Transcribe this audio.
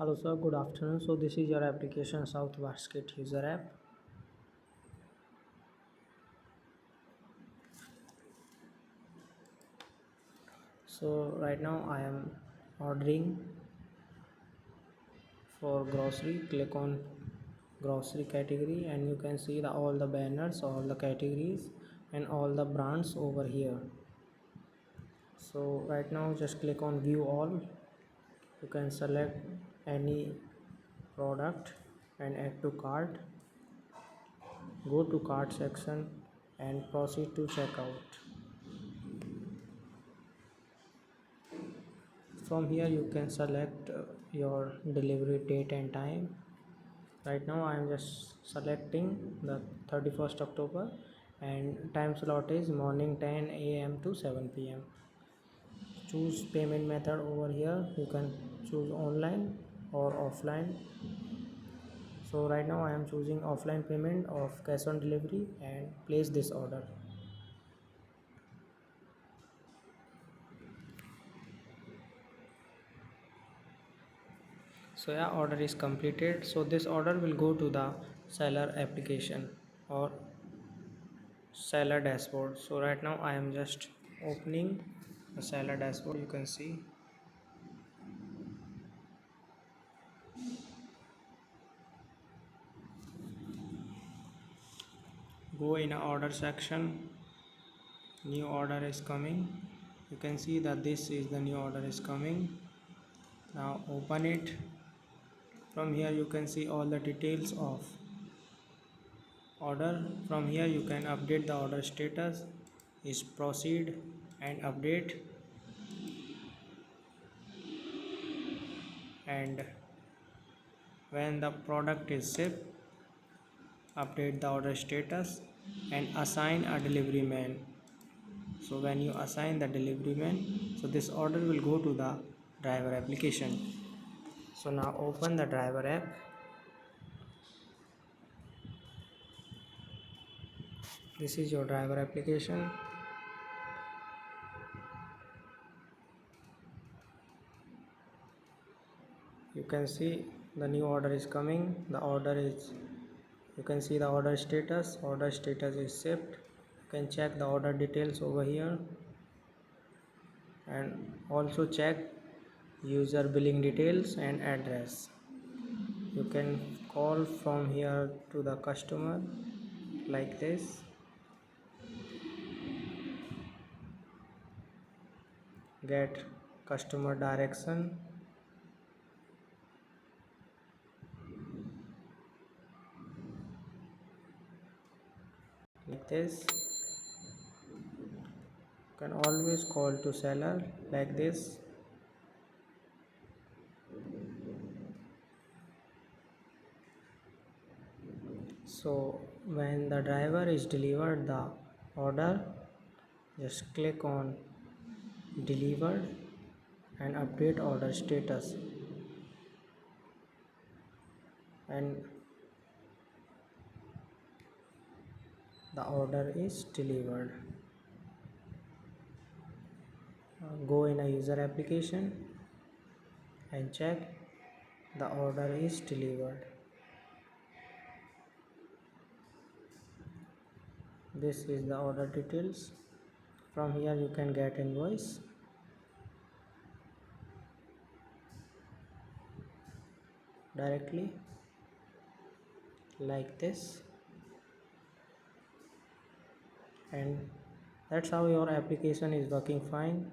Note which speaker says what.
Speaker 1: Hello sir, good afternoon. So this is your application South Basket user app. So right now I am ordering for grocery. Click on grocery category and you can see all the banners, all the categories and all the brands over here. So right now just click on view all. You can select any product and add to cart. Go to cart section and proceed to checkout. From here you can select your delivery date and time. Right now I am just selecting the 31st October and time slot is morning 10 a.m. to 7 p.m. Choose payment method. Over here you can choose online or offline. So right now I am choosing offline payment of cash on delivery and place this order. So yeah, order is completed. So this order will go to the seller application or seller dashboard. So right now I am just opening the seller dashboard. You can see go in a order section. New order is coming. You can see that this is the new order is coming. Now open it. From here you can see all the details of order. From here you can update the order status is proceed and update, and when the product is shipped update the order status and assign a delivery man. So when you assign the delivery man, so this order will go to the driver application. So now open the driver app. This is your driver application. You can see the new order is coming. The order is, you can see the order status is shipped. You can check the order details over here and also check user billing details and address. You can call from here to the customer like this. Get customer direction. Like this. You can always call to seller like this. So when the driver is delivered the order, just click on delivered and update order status, and the order is delivered. Go in a user application and check the order is delivered. This is the order details. From here you can get invoice. Directly like this, and that's how your application is working fine.